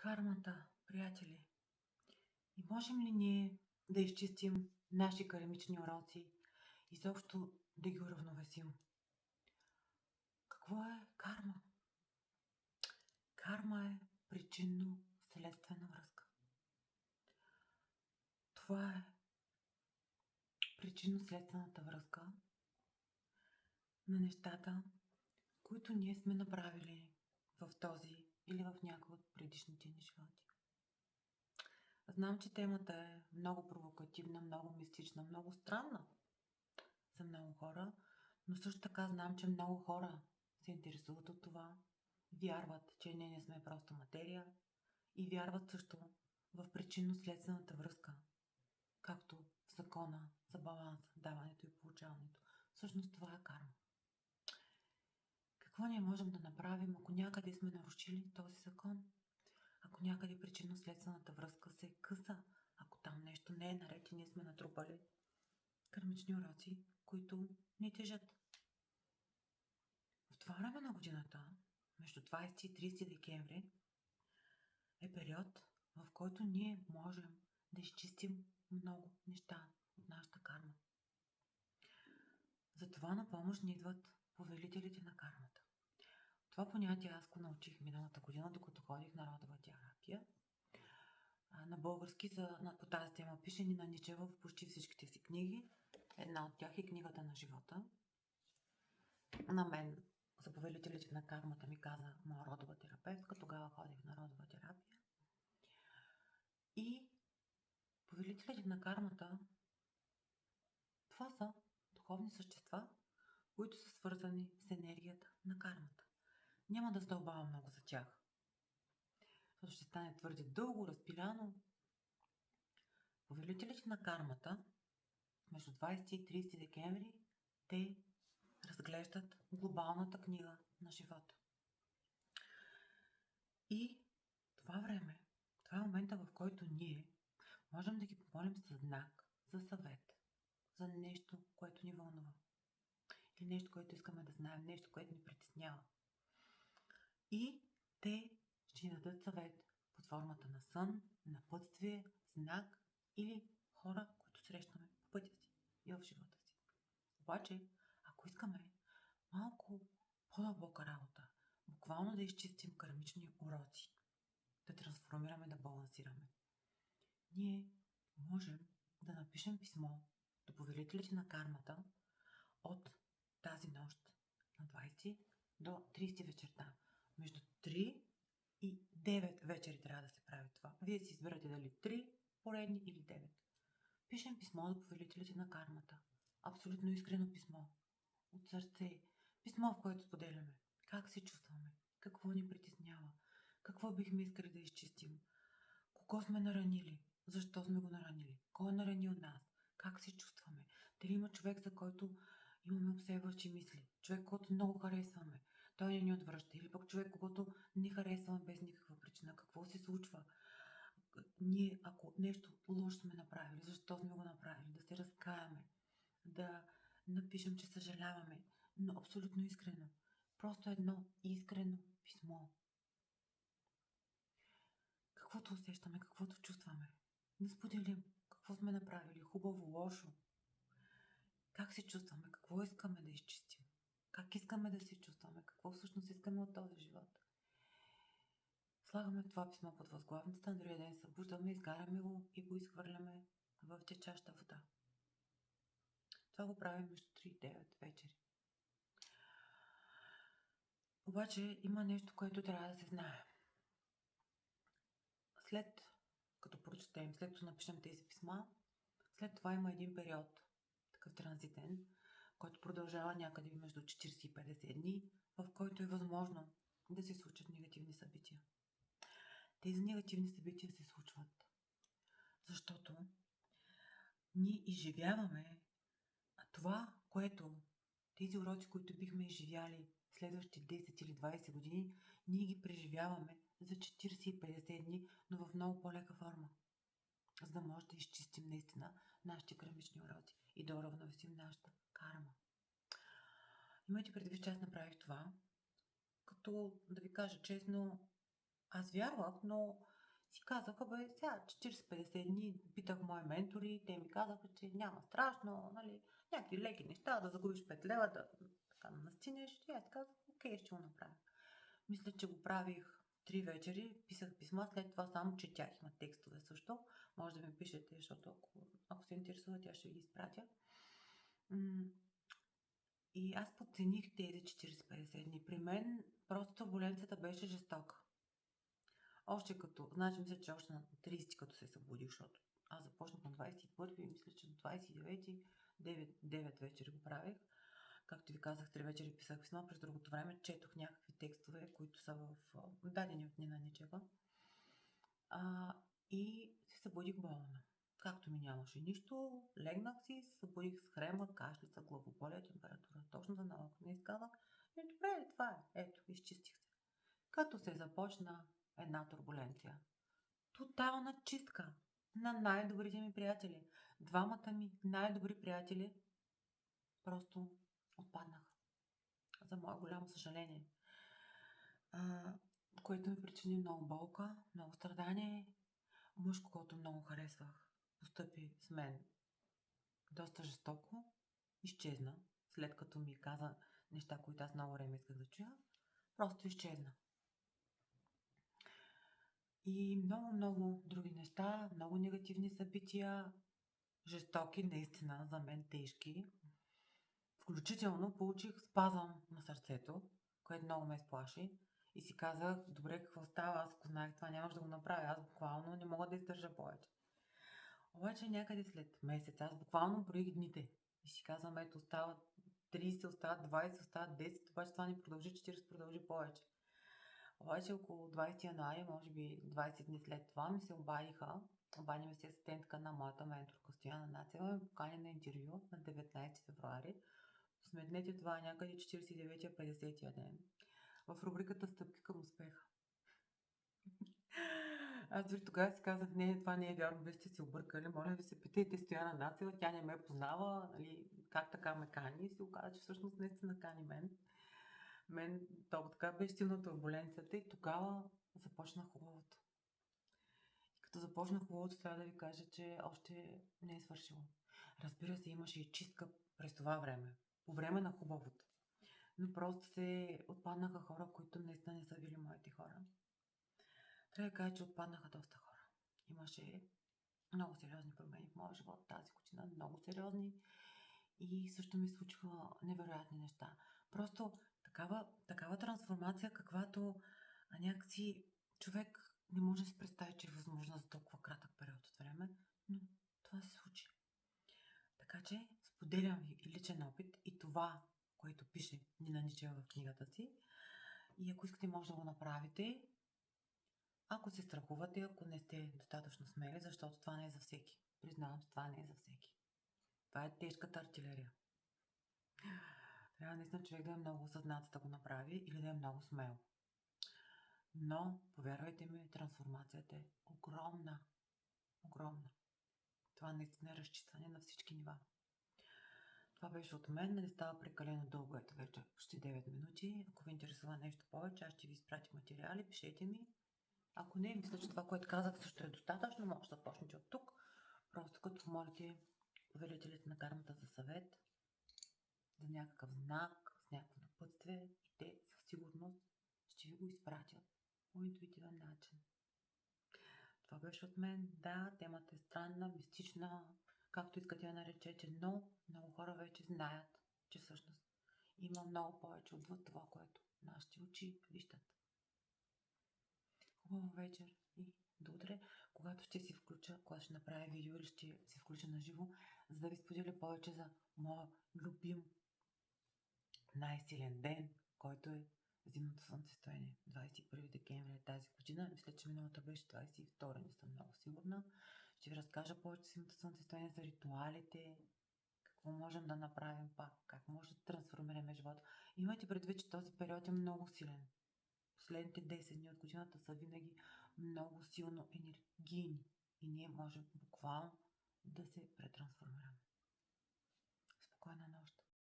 Кармата, приятели. И можем ли ние да изчистим наши кармични уроци, изобщо да ги уравновесим? Какво е карма? Карма е причинно-следствена връзка. Това е причинно-следствената връзка на нещата, които ние сме направили в този или в някои от предишните ни животи. Знам, че темата е много провокативна, много мистична, много странна за много хора, но също така знам, че много хора се интересуват от това, вярват, че ние не сме просто материя и вярват също в причинно-следствената връзка, както в закона за баланса, даването и получаването. Всъщност това е карма. Какво ние можем да направим, ако някъде сме нарушили този закон? Ако някъде причинно-следствената връзка се е къса, ако там нещо не е наред и ние сме натрупали кармични уроци, които ни тежат. В това време на годината, между 20 и 30 декември, е период, в който ние можем да изчистим много неща от нашата карма. Затова на помощ ни идват повелителите на кармата. Това понятие аз го научих миналата година, докато ходих на родова терапия. На български по тази тема пише Нина Ничева в почти всичките си книги. Една от тях е книгата на живота. На мен за повелителите на кармата ми каза моя родова терапевтка. Тогава ходих на родова терапия. И повелителите на кармата, това са духовни същества, които са свързани с енергията на кармата. Няма да задълбавам много за тях, защото ще стане твърде дълго, разпиляно. Повелителите на кармата, между 20 и 30 декември, те разглеждат глобалната книга на живота. И това време, това е момента, в който ние можем да ги помолим за знак, за съвет, за нещо, което ни вълнува. Или нещо, което искаме да знаем, нещо, което ни притеснява. И те ще ни дадат съвет под формата на сън, напътствие, знак или хора, които срещаме по пътя си и в живота си. Обаче, ако искаме малко по-дълбока работа, буквално да изчистим кармични уроци, да трансформираме, да балансираме, ние можем да напишем писмо до повелителите на кармата от тази нощ на 20 до 30 вечерта. Между 3 и 9 вечери трябва да се прави това. Вие си избирате дали 3 поредни или 9. Пишем писмо до повелителите на кармата. Абсолютно искрено писмо. От сърце. Писмо, в което споделяме как се чувстваме, какво ни притеснява, какво бихме искали да изчистим, кого сме наранили, защо сме го наранили, кой е наранил нас, как се чувстваме, дали има човек, за който имаме обсебващи мисли, човек, който много харесваме, той не ни отвръща, или пък човек, когото не харесваме без никаква причина, какво се случва. Ние, ако нещо лошо сме направили, защо сме го направили, да се разкаяме, да напишем, че съжаляваме, но абсолютно искрено. Просто едно искрено писмо. Каквото усещаме, каквото чувстваме. Да споделим какво сме направили, хубаво, лошо. Как се чувстваме, какво искаме да изчистим. Как искаме да се чувстваме, какво всъщност искаме от този живот. Слагаме това писмо под възглавницата, на другия ден събуждаме, изгаряме го и го изхвърляме в течаща вода. Това го правим между 3 и 9 вечери. Обаче има нещо, което трябва да се знае. След като прочетем, след като напишем тези писма, след това има един период, такъв транзитен, който продължава някъде между 40 и 50 дни, в който е възможно да се случат негативни събития. Тези негативни събития се случват, защото ние изживяваме това, което тези уроци, които бихме изживяли следващите 10 или 20 години, ние ги преживяваме за 40 и 50 дни, но в много по-лека форма, за да може да изчистим наистина нашите кармични уроци и да уравновесим нашата карма. Имайте предвид, че аз направих това, като да ви кажа честно, аз вярвах, но Си казаха, бе, сега 40-50 дни питах мои ментори, те ми казаха, че няма страшно, нали, някакви леки неща, да загубиш 5 лева, да така настинеш. И аз казах, окей, ще го направя. Мисля, че го правих 3 вечери, писах писма, след това само четях, има текстове също. Може да ми пишете, защото ако се интересува, тя ще ви ги изпратя. И аз подцених тези 40-50 дни. При мен просто турбуленцията беше жестока. Още като, значи мисля, че още на 30 като се събудих, защото аз започнах на 21 и мисля, че до 29 9 вечери го правих. Както ви казах, 3 вечери писах писма, през другото време четох някакви текстове, които са дадени от Нина Ничева. И се събудих болна. Както ми нямаше нищо, легнах си, се събудих с хрема, кашлица, главоболие, температура. Точно за малко не изказах. И добре, това е. Ето, изчистих се. Като се започна една турбуленция. Тотална чистка на най-добрите ми приятели. Двамата ми най-добри приятели просто отпаднаха. За мое голямо съжаление. Което ми причини много болка, много страдание. Мъж, когото много харесвах, постъпи с мен доста жестоко, изчезна, след като ми каза неща, които аз много време исках да чуя. Просто изчезна. И много други неща, много негативни събития, жестоки, наистина, за мен тежки. Включително получих спазъм на сърцето, което много ме изплаши. И си казах, добре, какво става? Аз ако знаех това, нямаш да го направя. Аз буквално не мога да издържа повече. Обаче някъде след месец, аз буквално броих дните. И си казвам, ето, остават 30, остават 20, остават 10, обаче това не продължи, 40 продължи повече. Обаче около 20 януари, може би 20 дни след това, ми се обади ми се асистентка на моята менторка Стояна Нацева, ме покани на интервю на 19 февруари. Сметнете това някъде 49-я, 50-я ден. В рубриката Стъпки към успеха. Аз дори тогава си казах, не, това не е вярно, вие сте се объркали, моля ви се питайте Стояна Нацева, тя не ме познава, нали, как така ме кани, и се оказа, че всъщност наистина кани мен така беше силна турбуленцията и тогава започна хубавото. И като започна хубавото, трябва да ви кажа, че още не е свършило. Разбира се, имаше и чистка през това време, по време на хубавото. Но просто се отпаднаха хора, които наистина не са били моите хора. Трябва да кажа, че отпаднаха доста хора. Имаше много сериозни промени в моя живот тази година, много сериозни. И също ми случиха невероятни неща. Просто такава трансформация, каквато някакси човек не може да се представи, че е възможна за толкова кратък период от време, но това се случи. Така че споделям ви и личен опит и това, което пише Нина Ничева в книгата си. И ако искате, може да го направите. Ако се страхувате, ако не сте достатъчно смели, защото това не е за всеки. Признавам, че това не е за всеки. Това е тежката артилерия. Трябва наистина човек да е много осъзнат да го направи или да е много смел. Но, повярвайте ми, трансформацията е огромна. Огромна. Това наистина е разчистване на всички нива. Това беше от мен, не става прекалено дълго, ето вече почти 9 минути. Ако ви интересува нещо повече, аз ще ви изпратя материали, пишете ми. Ако не, мисля, че това, което казах, също е достатъчно, може да почнете от тук. Просто като помолите повелителите на кармата за съвет, за някакъв знак, с някакво напътствие и те със сигурност ще ви го изпратят по интуитивен начин. Това беше от мен. Да, темата е странна, мистична, както искате я наречете, но много хора вече знаят, че всъщност има много повече отвъд това, което нашите очи виждат. Хубава вечер и до утре, когато ще си включа, когато ще направя видео или ще се включа на живо, за да ви споделя повече за моя любим най-силен ден, който е зимното слънцестояние. 21 декември тази година. Мисля, че миналата беше 22, не съм много сигурна. Ще ви разкажа повече за зимното слънцестояние, за ритуалите, какво можем да направим пак, как може да трансформираме живота. Имайте предвид, че този период е много силен. Последните 10 дни от годината са винаги много силно енергийни и ние можем буквално да се претрансформираме. Спокойна нощ!